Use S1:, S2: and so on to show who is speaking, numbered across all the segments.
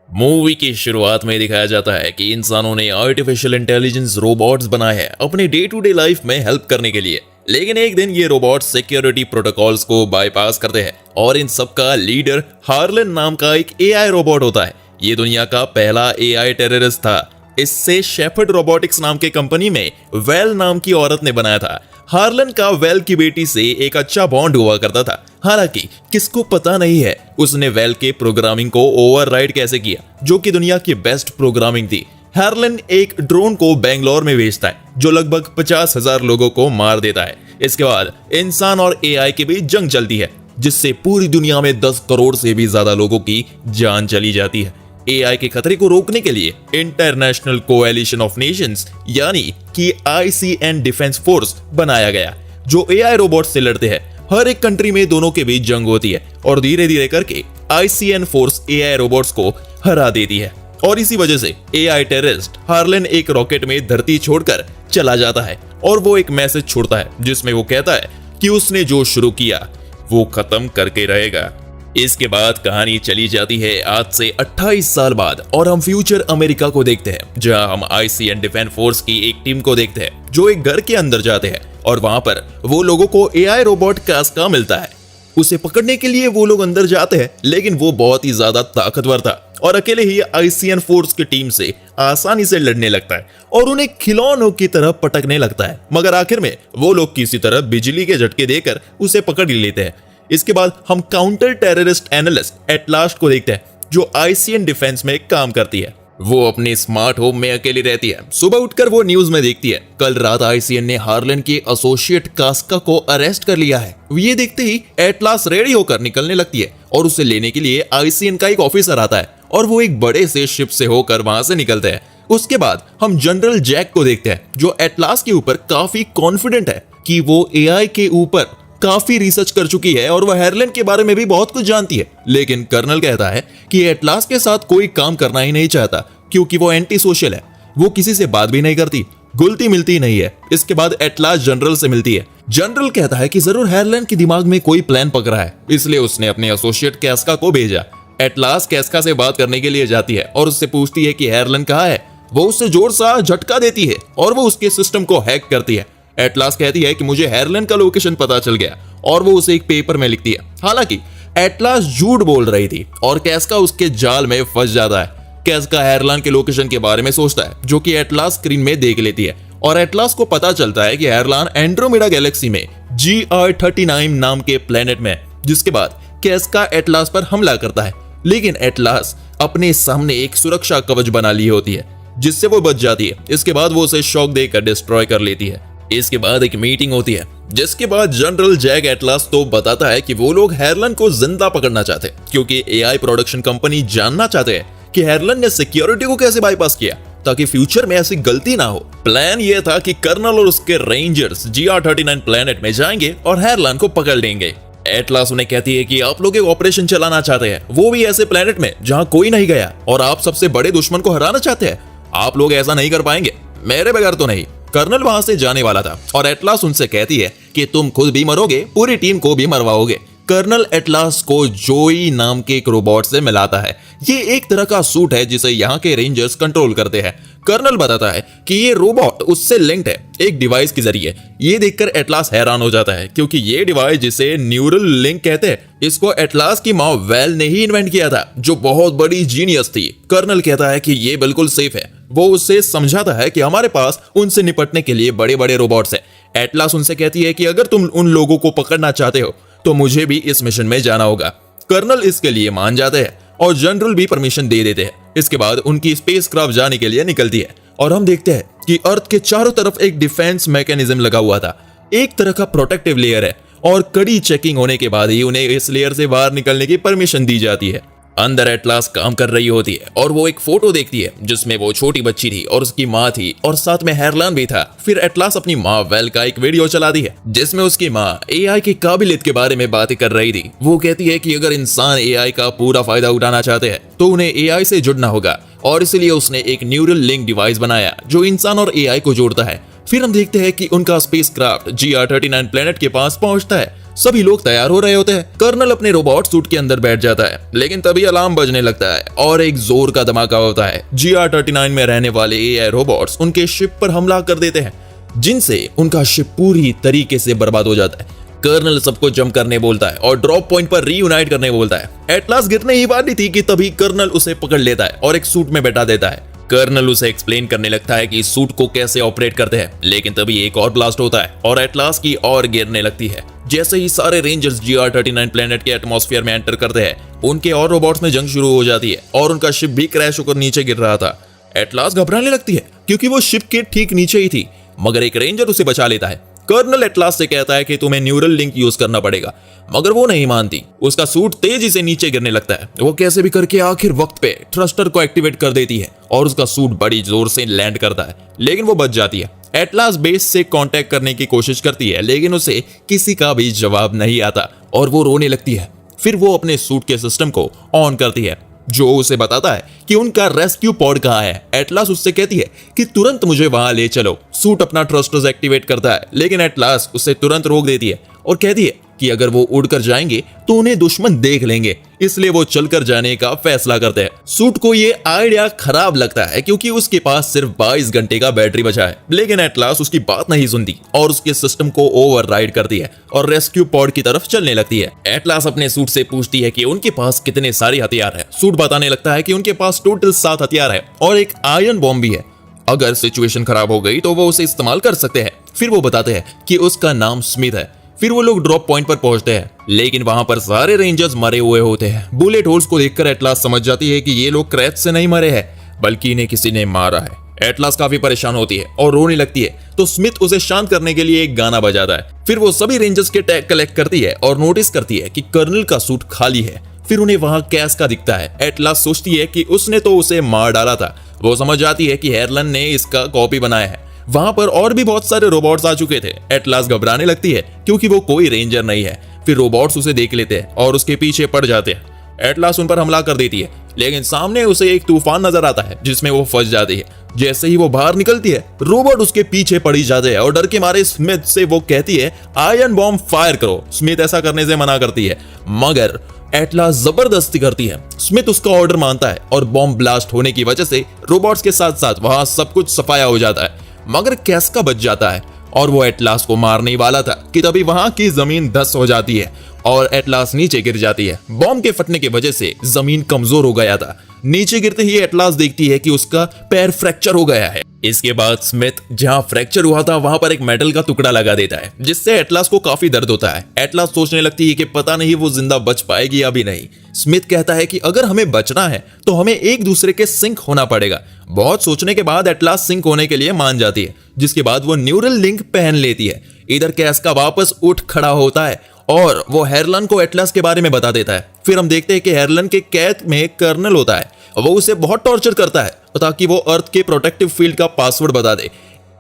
S1: Movie की शुरुआत में दिखाया जाता है कि इंसानों ने आर्टिफिशियल इंटेलिजेंस रोबोट्स बनाए हैं अपने डे टू डे लाइफ में हेल्प करने के लिए। लेकिन एक दिन ये रोबोट्स सिक्योरिटी प्रोटोकॉल्स को बाईपास करते हैं और इन सब का लीडर हार्लन नाम का एक एआई रोबोट होता है। ये दुनिया का पहला एआई टेररिस्ट था। इससे शेफर्ड रोबोटिक्स नाम के कंपनी में वेल नाम की औरत ने बनाया था। हार्लन का वेल की बेटी से एक अच्छा बॉन्ड हुआ करता था। हालांकि किसको पता नहीं है उसने वेल के प्रोग्रामिंग को ओवरराइड कैसे किया, जो कि दुनिया की बेस्ट प्रोग्रामिंग थी। हार्लन एक ड्रोन को बेंगलोर में भेजता है जो लगभग 50,000 लोगों को मार देता है। इसके बाद इंसान और एआई के बीच जंग चलती है जिससे पूरी दुनिया में 10 करोड़ से भी ज्यादा लोगों की जान चली जाती है। एआई के खतरे को रोकने के लिए इंटरनेशनल कोएलिशन ऑफ नेशंस यानी कि ICN डिफेंस फोर्स बनाया गया जो एआई रोबोट से लड़ते हैं। हर एक कंट्री में दोनों के बीच जंग होती है और धीरे धीरे करके ICN फोर्स एआई रोबोट्स को हरा देती है। और इसी वजह से एआई टेररिस्ट हार्लन एक रॉकेट में धरती छोड़कर चला जाता है और वो एक मैसेज छोड़ता है जिसमें वो कहता है कि उसने जो शुरू किया वो खत्म करके रहेगा। इसके बाद कहानी चली जाती है आज से 28 साल बाद और हम फ्यूचर अमेरिका को देखते हैं जहां हम ICN डिफेंस फोर्स की एक टीम को देखते हैं जो एक घर के अंदर जाते हैं और वहां पर वो लोगों को एआई रोबोट कास्का मिलता है। उसे पकड़ने के लिए वो लोग अंदर जाते हैं लेकिन वो बहुत ही ज्यादा ताकतवर था और अकेले ही ICN फोर्स की टीम से आसानी से लड़ने लगता है और उन्हें खिलौनों की तरह पटकने लगता है। मगर आखिर में वो लोग किसी तरह बिजली के झटके देकर उसे पकड़ लेते हैं। इसके बाद हम काउंटर टेररिस्ट एनालिस्ट एटलास्ट को देखते हैं जो ICN डिफेंस में काम करती है। वो अपने स्मार्ट होम में अकेली रहती है। सुबह उठकर वो न्यूज में देखती है कल रात ICN ने हार्लन के एसोसिएट कास्का को अरेस्ट कर लिया है। ये देखते ही एटलास रेडी होकर निकलने लगती है और उसे लेने के लिए ICN का एक ऑफिसर आता है और वो एक बड़े से शिप से होकर वहां से निकलते हैं। उसके बाद हम जनरल जैक को देखते हैं जो एटलास के ऊपर काफी कॉन्फिडेंट है कि वो एआई के ऊपर काफी रिसर्च कर चुकी है और वह हार्लन के बारे में भी बहुत कुछ जानती है। लेकिन कर्नल कहता है कि एटलास के साथ कोई काम करना ही नहीं चाहता क्योंकि वो एंटी सोशल है। वो किसी से बात भी नहीं करती, घुलती मिलती नहीं है। इसके बाद एटलास जनरल से मिलती है। जनरल कहता है कि जरूर हार्लन के दिमाग में कोई प्लान पक रहा है, इसलिए उसने अपने एसोसिएट कैस्का को भेजा। एटलास कैस्का से बात करने के लिए जाती है और उससे पूछती है कि हार्लन कहाँ है। वो उससे जोर सा झटका देती है और वो उसके सिस्टम को हैक करती है। एटलास कहती है कि मुझे हार्लन का लोकेशन पता चल गया और वो उसे एक पेपर में लिखती है। हालांकि एटलास झूठ बोल रही थी और कैस्का उसके जाल में फंस जाता है। कैस्का हार्लन के लोकेशन के बारे में सोचता है जो कि एटलास स्क्रीन में देख लेती है और एटलास को पता चलता है कि हार्लन एंड्रोमेडा गैलेक्सी में GR39 नाम के प्लेनेट में है। जिसके बाद कैस्का एटलास पर हमला करता है लेकिन एटलास अपने सामने एक सुरक्षा कवच बना ली होती है जिससे वो बच जाती है। इसके बाद वो उसे शॉक देकर डिस्ट्रॉय कर लेती है। इसके बाद एक मीटिंग होती है जिसके बाद जनरल जैक एटलास तो बताता है कि वो लोग हार्लन को जिंदा पकड़ना चाहते हैं क्योंकि एआई प्रोडक्शन कंपनी जानना चाहते हैं कि हार्लन ने सिक्योरिटी को कैसे बाईपास किया ताकि फ्यूचर में ऐसी गलती ना हो। प्लान ये था कि कर्नल और उसके रेंजर्स GR39 प्लेनेट में जाएंगे और हार्लन को पकड़ लेंगे। एटलास उन्हें कहती है कि आप लोग एक ऑपरेशन चलाना चाहते हैं, वो भी ऐसे प्लेनेट में जहां कोई नहीं गया, और आप सबसे बड़े दुश्मन को हराना चाहते हैं। आप लोग ऐसा नहीं कर पाएंगे, मेरे बगैर तो नहीं। कर्नल वहां से जाने वाला था और एटलास उनसे कहती है कि तुम खुद भी मरोगे, पूरी टीम को भी मरवाओगे। कर्नल एटलास को जोई नाम के एक रोबोट से मिलाता है। ये एक तरह का सूट है जिसे यहाँ के रेंजर्स कंट्रोल करते हैं। कर्नल बताता है कि ये रोबोट उससे लिंक्ड है एक डिवाइस के जरिए। ये देखकर एटलास हैरान हो जाता है क्योंकि ये डिवाइस जिसे न्यूरल लिंक कहते हैं, इसको एटलास की माँ वेल ने ही इन्वेंट किया था जो बहुत बड़ी जीनियस थी। कर्नल कहता है कि ये बिल्कुल सेफ है। वो उससे समझाता है कि हमारे पास उनसे निपटने के लिए बड़े बड़े रोबोट्स हैं। एटलास उनसे कहती है कि अगर तुम उन लोगों को पकड़ना चाहते हो तो मुझे भी इस मिशन में जाना होगा। कर्नल इसके लिए मान जाते हैं और जनरल भी परमिशन दे देते हैं। इसके बाद उनकी स्पेसक्राफ्ट जाने के लिए निकलती है और हम देखते हैं कि अर्थ के चारों तरफ एक डिफेंस मैकेनिज्म लगा हुआ था, एक तरह का प्रोटेक्टिव लेयर है और कड़ी चेकिंग होने के बाद ही उन्हें इस लेयर से बाहर निकलने की परमिशन दी जाती है। अंदर एटलास काम कर रही होती है और वो एक फोटो देखती है जिसमें वो छोटी बच्ची थी और उसकी माँ थी और साथ में हार्लन भी था। फिर एटलास अपनी माँ वेल का एक वीडियो चलाती है जिसमें उसकी माँ एआई की काबिलियत के बारे में बातें कर रही थी। वो कहती है कि अगर इंसान एआई का पूरा फायदा उठाना चाहते हैं तो उन्हें एआई से जुड़ना होगा और इसलिए उसने एक न्यूरल लिंक डिवाइस बनाया जो इंसान और एआई को जोड़ता है। फिर हम देखते हैं कि उनका स्पेसक्राफ्ट GR-39 प्लेनेट के पास पहुंचता है। सभी लोग तैयार हो रहे होते हैं। कर्नल अपने रोबोट सूट के अंदर बैठ जाता है, लेकिन तभी अलार्म बजने लगता है और एक जोर का धमाका होता है। GR-39 में रहने वाले AI रोबोट्स उनके शिप पर हमला कर देते हैं, जिनसे उनका शिप पूरी तरीके से बर्बाद हो जाता है। कर्नल सबको जंप करने बोलता है और ड्रॉप पॉइंट पर रीयूनाइट करने बोलता है। एटलास गिरने ही वाली थी कि तभी कर्नल उसे पकड़ लेता है और एक सूट में बैठा देता है। कर्नल उसे एक्सप्लेन करने लगता है कि सूट को कैसे ऑपरेट करते हैं, लेकिन तभी एक और ब्लास्ट होता है और एटलास की और गिरने लगती है। जैसे ही सारे रेंजर्स GR-39 प्लेनेट के एटमॉस्फेयर में एंटर करते हैं, उनके और रोबोट्स में जंग शुरू हो जाती है और उनका शिप भी क्रैश होकर नीचे गिर रहा था। एटलास घबराने लगती है क्योंकि वो शिप के ठीक नीचे ही थी, मगर एक रेंजर उसे बचा लेता है। कर्नल एटलास से कहता है कि तुम्हें न्यूरल लिंक यूज करना पड़ेगा, मगर वो नहीं मानती। उसका सूट तेजी से नीचे गिरने लगता है। वो कैसे भी करके आखिर वक्त पे थ्रस्टर को एक्टिवेट कर देती है और उसका सूट बड़ी जोर से लैंड करता है, लेकिन वो बच जाती है। एटलास बेस से कांटेक्ट करने की कोशिश करती है, लेकिन उसे किसी का भी जवाब नहीं आता और वो रोने लगती है। फिर वो अपने सूट के सिस्टम को ऑन करती है, जो उसे बताता है कि उनका रेस्क्यू पॉड कहाँ है। एटलास उससे कहती है कि तुरंत मुझे वहां ले चलो। सूट अपना थ्रस्टर्स एक्टिवेट करता है, लेकिन एटलास उसे तुरंत रोक देती है और कहती है कि अगर वो उड़कर जाएंगे तो उन्हें दुश्मन देख लेंगे, इसलिए वो चलकर जाने का फैसला करते हैं। सूट को ये आइडिया खराब लगता है क्योंकि उसके पास सिर्फ 22 घंटे का बैटरी बचा है, लेकिन एटलास उसकी बात नहीं सुनती और उसके सिस्टम को ओवरराइड करती है और रेस्क्यू पॉड की तरफ चलने लगती है। एटलास अपने सूट से पूछती है कि उनके पास कितने सारे हथियार है। सूट बताने लगता है कि उनके पास टोटल 7 हथियार है और एक आयरन बॉम्ब भी है। अगर सिचुएशन खराब हो गई तो वो उसे इस्तेमाल कर सकते हैं। फिर वो बताते हैं कि उसका नाम स्मिथ है। फिर वो लोग ड्रॉप पॉइंट पर पहुंचते हैं, लेकिन वहां पर सारे रेंजर्स मरे हुए होते हैं। बुलेट होल्स को देखकर एटलास समझ जाती है कि ये लोग क्रैच से नहीं मरे हैं, बल्कि इन्हें किसी ने मारा है। एटलास काफी परेशान होती है और रोने लगती है, तो स्मिथ उसे शांत करने के लिए एक गाना बजाता है। फिर वो सभी रेंजर्स के टैग कलेक्ट करती है और नोटिस करती है कि कर्नल का सूट खाली है। फिर उन्हें वहां कैस का दिखता है। एटलास सोचती है कि उसने तो उसे मार डाला था। वो समझ जाती है कि हेरलन ने इसका कॉपी बनाया है। वहां पर और भी बहुत सारे रोबोट्स आ चुके थे। एटलास घबराने लगती है क्योंकि वो कोई रेंजर नहीं है। फिर रोबोट्स उसे देख लेते हैं और उसके पीछे पड़ जाते हैं। एटलास उन पर हमला कर देती है, लेकिन सामने उसे एक तूफान नजर आता है जिसमें वो फंस जाती है। जैसे ही वो बाहर निकलती है, रोबोट उसके पीछे पड़ी जाते हैं और डर के मारे स्मिथ से वो कहती है आयरन बॉम्ब फायर करो। स्मिथ ऐसा करने से मना करती है, मगर एटलास जबरदस्ती करती है। स्मिथ उसका ऑर्डर मानता है और बॉम्ब ब्लास्ट होने की वजह से रोबोट्स के साथ साथ वहां सब कुछ सफाया हो जाता है, मगर कैस्का बच जाता है और वो एटलास को मारने वाला था कि तभी वहां की जमीन धस हो जाती है और एटलास नीचे गिर जाती है। बॉम्ब के फटने की वजह से जमीन कमजोर हो गया था। नीचे गिरते ही एटलास देखती है कि उसका पैर फ्रैक्चर हो गया है। इसके बाद स्मिथ जहां फ्रैक्चर हुआ था वहां पर एक मेटल का टुकड़ा लगा देता है, जिससे एटलास को काफी दर्द होता है। एटलास सोचने लगती है कि पता नहीं वो जिंदा बच पाएगी या भी नहीं। स्मिथ कहता है कि अगर हमें बचना है तो हमें एक दूसरे के सिंक होना पड़ेगा। बहुत सोचने के बाद एटलास सिंक होने के लिए मान जाती है, जिसके बाद वो न्यूरल लिंक पहन लेती है। इधर कैस्का वापस उठ खड़ा होता है और वो हेरलन को एटलास के बारे में बता देता है। फिर हम देखते हैं कि हेरलन के कैद में कर्नल होता है। वो उसे बहुत टॉर्चर करता है ताकि वो अर्थ के प्रोटेक्टिव फील्ड का पासवर्ड बता दे।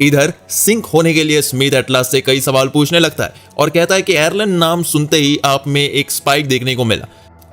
S1: इधर सिंक होने के लिए स्मिथ एटलास से कई सवाल पूछने लगता है और कहता है कि हेरलन नाम सुनते ही आप में एक स्पाइक देखने को मिला,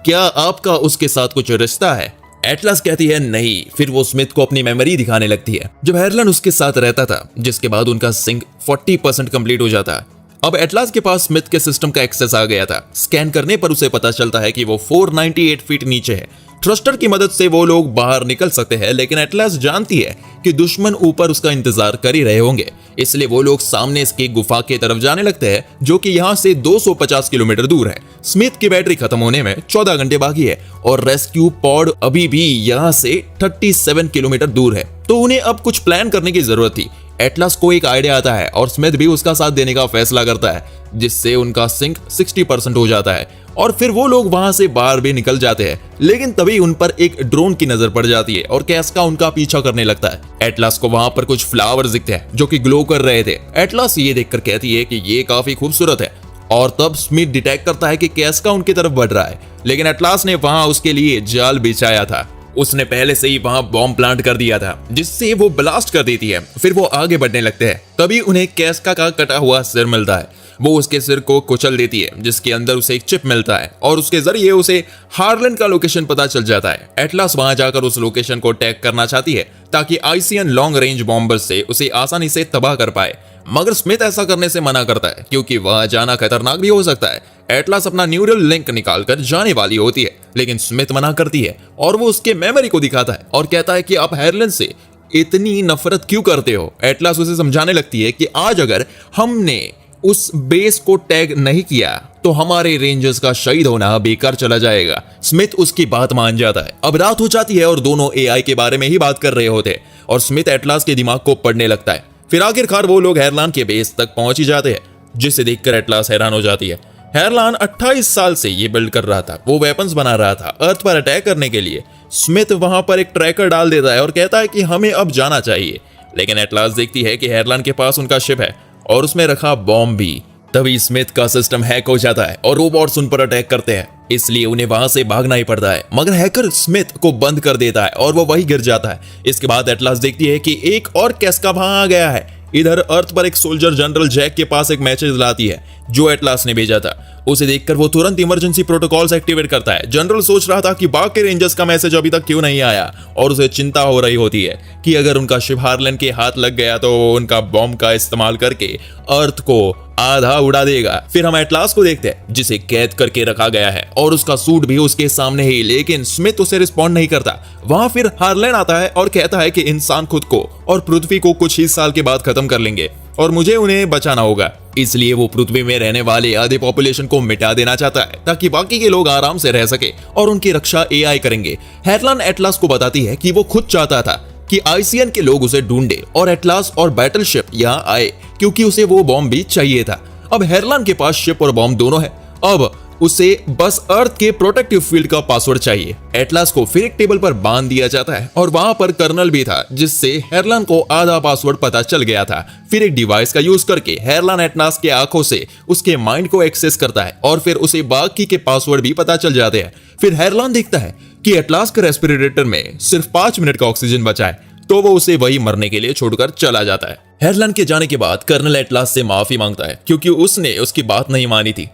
S1: क्या आपका उसके साथ कुछ रिश्ता है? एटलास कहती है नहीं। फिर वो स्मिथ को अपनी मेमोरी दिखाने लगती है जब हेरलन उसके साथ रहता था, जिसके बाद उनका सिंक 40% कंप्लीट हो जाता है। अब एटलास के पास स्मिथ के सिस्टम का एक्सेस आ गया था। स्कैन करने पर उसे पता चलता है कि वो 498 फीट नीचे है। थ्रस्टर की मदद से वो लोग बाहर निकल सकते हैं, लेकिन एटलास जानती है कि दुश्मन ऊपर उसका इंतजार कर ही रहे होंगे, इसलिए वो लोग सामने इसकी गुफा की तरफ जाने लगते हैं, जो कि यहाँ से 250 किलोमीटर दूर है। स्मिथ की बैटरी खत्म होने में 14 घंटे बाकी है और रेस्क्यू पॉड अभी भी यहाँ से 37 किलोमीटर दूर है, तो उन्हें अब कुछ प्लान करने की जरूरत थी। एटलास को एक आइडिया आता है और स्मिथ भी उसका साथ देने का फैसला करता है, जिससे उनका सिंक 60% हो जाता है और फिर वो लोग वहां से बाहर भी निकल जाते हैं। लेकिन तभी उन पर एक ड्रोन की नजर पड़ जाती है और कैस्का उनका पीछा करने लगता है। एटलास को वहां पर कुछ फ्लावर्स दिखते हैं जो कि ग्लो कर रहे थे। एटलास ये देखकर कहती है कि ये काफी खूबसूरत है और तब स्मिथ डिटेक्ट करता है कि कैस्का उनकी तरफ बढ़ रहा है, लेकिन एटलास ने वहां उसके लिए जाल बिछाया था। उसने पहले से ही वहां बॉम्ब प्लांट कर दिया था, जिससे वो ब्लास्ट कर देती है। फिर वो आगे बढ़ने लगते हैं, तभी उन्हें कैस्का का कटा हुआ सिर मिलता है। वो उसके सिर को कुचल देती है, जिसके अंदर उसे एक चिप मिलता है और उसके जरिए उसे हार्लैंड का लोकेशन पता चल जाता है। एटलास वहां जाकर उस लोकेशन को टैग करना चाहती है ताकि आईसीएन लॉन्ग रेंज बॉम्बर से उसे आसानी से तबाह कर पाए, मगर स्मिथ ऐसा करने से मना करता है क्योंकि वहां जाना खतरनाक भी हो सकता है। एटलास अपना न्यूरल लिंक निकालकर जाने वाली होती है, लेकिन स्मिथ मना करती है और वो उसके मेमोरी को दिखाता है और कहता है कि आप हार्लैंड से इतनी नफरत क्यों करते हो। एटलास उसे समझाने लगती है कि आज अगर हमने उस बेस को टैग नहीं किया तो हमारे रेंजर्स का शहीद होना बेकार चला जाएगा। स्मिथ उसकी बात मान जाता है। अब रात हो जाती है और दोनों एआई के बारे में ही बात कर रहे होते हैं और स्मिथ एटलास के दिमाग को पढ़ने लगता है। फिर आखिरकार वो लोग हेरलान के बेस तक पहुंच ही जाते हैं, जिसे देखकर एटलास हैरान हो जाती है। हेरलान 28 साल से ये बिल्ड कर रहा था, वो वेपन्स बना रहा था अर्थ पर अटैक करने के लिए। स्मिथ वहां पर एक ट्रैकर डाल देता है और कहता है कि हमें अब जाना चाहिए, लेकिन एटलास देखती है कि हेरलान के पास उनका शिप है और उसमें रखा बॉम्ब भी। तभी स्मिथ का सिस्टम हैक हो जाता है और रोबोट्स उन पर अटैक करते हैं, इसलिए उन्हें वहां से भागना ही पड़ता है। मगर हैकर स्मिथ को बंद कर देता है और वो वहीं गिर जाता है। इसके बाद एटलास देखती है कि एक और कैस्का वहां आ गया है। इधर अर्थ पर एक सोल्जर जनरल जैक के पास एक मैसेज लाती है जो एटलास ने भेजा था। उसे देखकर वो तुरंत इमरजेंसी प्रोटोकॉल्स एक्टिवेट करता है। जनरल सोच रहा था कि बाकी रेंजर्स का मैसेज अभी तक क्यों नहीं आया और उसे चिंता हो रही होती है कि अगर उनका शिप हार्लैंड के हाथ लग गया तो वो उनका बॉम्ब का इस्तेमाल करके अर्थ को आधा उड़ा देगा। फिर हम एटलास को देखते हैं जिसे कैद करके रखा गया है और उसका सूट भी उसके सामने ही, लेकिन स्मिथ उसे रिस्पॉन्ड नहीं करता। वहां फिर हार्लैंड आता है और कहता है कि इंसान खुद को और पृथ्वी को कुछ ही साल के बाद खत्म कर लेंगे और मुझे उन्हें बचाना होगा, इसलिए वो पृथ्वी में रहने वाले आधे पॉपुलेशन को मिटा देना चाहता है ताकि बाकी के लोग आराम से रह सके और उनकी रक्षा एआई करेंगे। हेरलान एटलास को बताती है कि वो खुद चाहता था कि आईसीएन के लोग उसे ढूंढे और एटलास और बैटलशिप यहाँ आए क्योंकि उसे वो बॉम्ब भी चाहिए था। अब हेरलान के पास शिप और बॉम्ब दोनों है, अब उसे बस अर्थ के प्रोटेक्टिव फील्ड का पासवर्ड चाहिए। एटलास को फिर एक टेबल पर बांध दिया जाता है और वहां पर कर्नल भी था, जिससे हेरलान को आधा पासवर्ड पता चल गया था। फिर एक डिवाइस का यूज करके हेरलान एटलास के आंखों से उसके माइंड को एक्सेस करता है और फिर उसे बाकी के पासवर्ड भी पता चल जाते हैं। फिर हेरलान देखता है कि एटलास के रेस्पिरेटर में सिर्फ 5 मिनट का ऑक्सीजन बचा है, तो वो उसे वही मरने के लिए छोड़कर चला जाता है। हेरलान के जाने के बाद कर्नल एटलास से माफी मांगता है क्योंकि उसने उसकी बात नहीं मानी थी।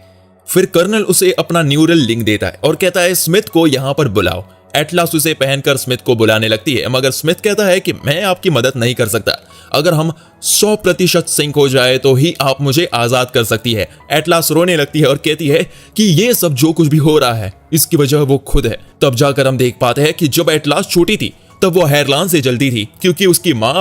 S1: फिर कर्नल उसे अपना न्यूरल लिंक देता है और कहता है स्मिथ को यहाँ पर बुलाओ। एटलास उसे पहनकर स्मिथ को बुलाने लगती है, मगर स्मिथ कहता है कि मैं आपकी मदद नहीं कर सकता, अगर हम 100% सिंक हो जाए तो ही आप मुझे आजाद कर सकती है। एटलास रोने लगती है और कहती है कि ये सब जो कुछ भी हो रहा है इसकी वजह वो खुद है। तब जाकर हम देख पाते हैं कि जब एटलास छोटी थी तब वो हेरलान से जलती थी क्योंकि उसकी माँ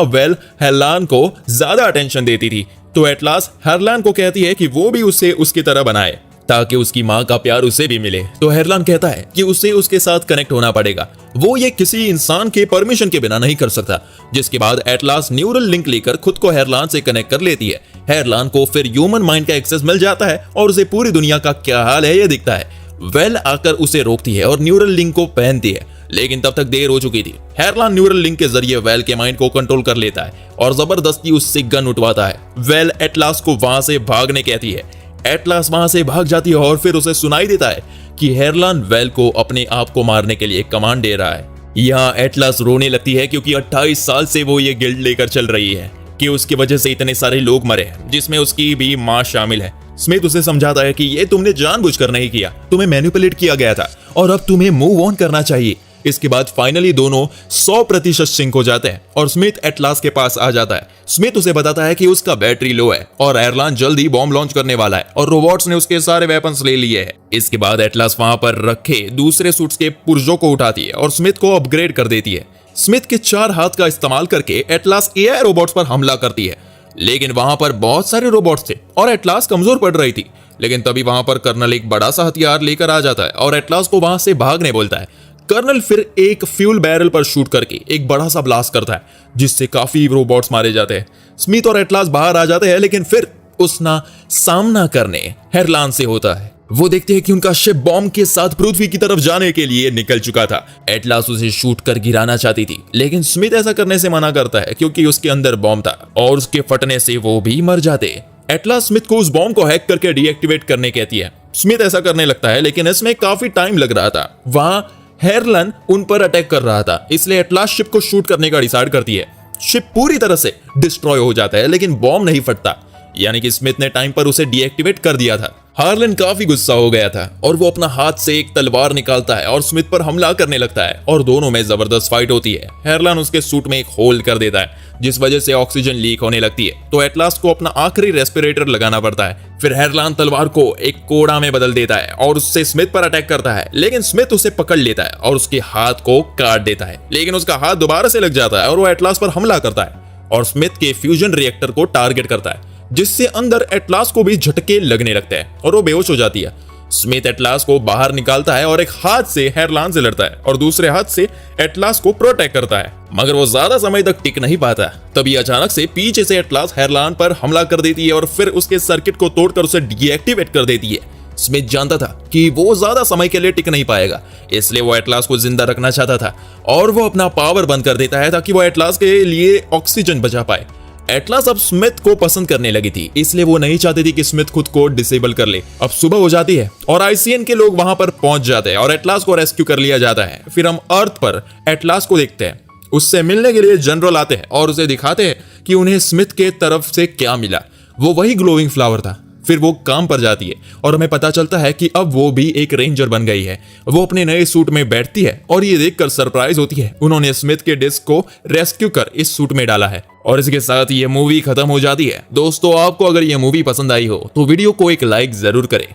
S1: हेरलान को ज्यादा अटेंशन देती थी। तो एटलास हेरलान को कहती है कि वो भी उसे उसकी तरह बनाए ताकि उसकी माँ का प्यार उसे भी मिले। तो हेरलान कहता है कि उसे उसके साथ कनेक्ट होना पड़ेगा, वो ये किसी इंसान के परमिशन के बिना नहीं कर सकता। जिसके बाद एटलास न्यूरल लिंक लेकर खुद को हेरलान से कनेक्ट कर लेती है। हेरलान को फिर ह्यूमन माइंड का एक्सेस मिल जाता है और उसे पूरी दुनिया का क्या हाल है ये दिखता है। वेल आकर उसे रोकती है और न्यूरल लिंक को पहनती है, लेकिन तब तक देर हो चुकी थी। हेरलान न्यूरल लिंक के जरिए वेल के माइंड को कंट्रोल कर लेता है और जबरदस्ती उससे गन उठवाता है। वेल एटलास को वहां से भागने कहती है। एटलास वहां से भाग जाती है और फिर उसे सुनाई देता है कि हेरलान वेल को अपने आप को मारने के लिए कमांड दे रहा है। यहाँ एटलास रोने लगती है क्योंकि 28 साल से वो ये गिल्ड लेकर चल रही है कि उसकी वजह से इतने सारे लोग मरे, जिसमें उसकी भी माँ शामिल है। स्मिथ उसे समझाता है कि ये तुमने जानबूझकर नहीं किया, तुम्हें मैनिपुलेट किया गया था और अब तुम्हें मूव ऑन करना चाहिए। इसके बाद फाइनली दोनों 100% सिंक हो जाते हैं और स्मिथ एटलास के पास आ जाता है। स्मिथ उसे बताता है कि उसका बैटरी लो है और एयरलान जल्द ही बॉम्ब लॉन्च करने वाला है और रोबोट्स ने उसके सारे वेपन्स ले लिए हैं। इसके बाद एटलास वहां पर रखे दूसरे सूट्स के पुर्जों को उठाती है और स्मिथ को अपग्रेड कर देती है। स्मिथ के 4 हाथ का इस्तेमाल करके एटलास एआई रोबोट्स पर हमला करती है, लेकिन वहां पर बहुत सारे रोबोट्स थे और एटलास कमजोर पड़ रही थी। लेकिन तभी वहां पर कर्नल एक बड़ा सा हथियार लेकर आ जाता है और एटलास को वहां से भागने बोलता है। कर्नल फिर एक फ्यूल बैरल पर शूट करके एक बड़ा सा ब्लास्ट करता है, जिससे काफी रोबोट्स मारे जाते हैं। स्मिथ और एटलास बाहर आ जाते हैं, लेकिन फिर उसका सामना करने हेरलान से होता है। वो देखते हैं कि उनका शिप बॉम्ब के साथ पृथ्वी की तरफ जाने के लिए निकल चुका था। एटलास उसे शूट कर गिराना चाहती थी, लेकिन स्मिथ ऐसा करने से मना करता है क्योंकि उसके अंदर बॉम्ब था और उसके फटने से वो भी मर जाते। एटलास स्मिथ को उस बॉम्ब को हैक करके डीएक्टिवेट करने कहती है। स्मिथ ऐसा करने लगता है, लेकिन इसमें काफी टाइम लग रहा था। वहां हेरलन उन पर अटैक कर रहा था, इसलिए एटलास शिप को शूट करने का डिसाइड करती है। शिप पूरी तरह से डिस्ट्रॉय हो जाता है, लेकिन बॉम्ब नहीं फटता। यानी कि स्मिथ ने टाइम पर उसे डीएक्टिवेट कर दिया था। हार्लन काफी गुस्सा हो गया था और वो अपना हाथ से एक तलवार निकालता है और स्मिथ पर हमला करने लगता है और दोनों में जबरदस्त फाइट होती है। हार्लन उसके सूट में एक होल कर देता है जिस वजह से ऑक्सीजन लीक होने लगती है, तो एटलास को अपना आखिरी रेस्पिरेटर लगाना पड़ता है। फिर हार्लन तलवार को एक कोड़ा में बदल देता है और उससे स्मिथ पर अटैक करता है, लेकिन स्मिथ उसे पकड़ लेता है और उसके हाथ को काट देता है। लेकिन उसका हाथ दोबारा से लग जाता है और वो एटलास पर हमला करता है और स्मिथ के फ्यूजन रिएक्टर को टारगेट करता है, जिससे अंदर एटलास को भी झटके लगने लगते हैं और वो बेहोश हो जाती है। स्मिथ एटलास को बाहर निकालता है और एक हाथ से हार्लन से लड़ता है और दूसरे हाथ से एटलास को प्रोटेक्ट करता है, मगर वो ज्यादा समय तक टिक नहीं पाता। तभी अचानक से पीछे से एटलास हार्लन पर हमला कर देती है और फिर उसके सर्किट को तोड़कर उसे डीएक्टिवेट कर देती है। स्मिथ जानता था कि वो ज्यादा समय के लिए टिक नहीं पाएगा, इसलिए वो एटलास को जिंदा रखना चाहता था और वो अपना पावर बंद कर देता है ताकि वो एटलास के लिए ऑक्सीजन बचा पाए। एटलास अब स्मिथ को पसंद करने लगी थी, इसलिए वो नहीं चाहती थी कि स्मिथ खुद को डिसेबल कर ले। अब सुबह हो जाती है और आईसीएन के लोग वहां पर पहुंच जाते हैं और एटलास को रेस्क्यू कर लिया जाता है। फिर हम अर्थ पर एटलास को देखते हैं। उससे मिलने के लिए जनरल आते हैं और उसे दिखाते हैं कि उन्हें स्मिथ के तरफ से क्या मिला। वो वही ग्लोइंग फ्लावर था। फिर वो काम पर जाती है और हमें पता चलता है कि अब वो भी एक रेंजर बन गई है। वो अपने नए सूट में बैठती है और ये देखकर सरप्राइज होती है उन्होंने स्मिथ के डिस्क को रेस्क्यू कर इस सूट में डाला है। और इसके साथ ये मूवी खत्म हो जाती है। दोस्तों, आपको अगर ये मूवी पसंद आई हो तो वीडियो को एक लाइक जरूर करें।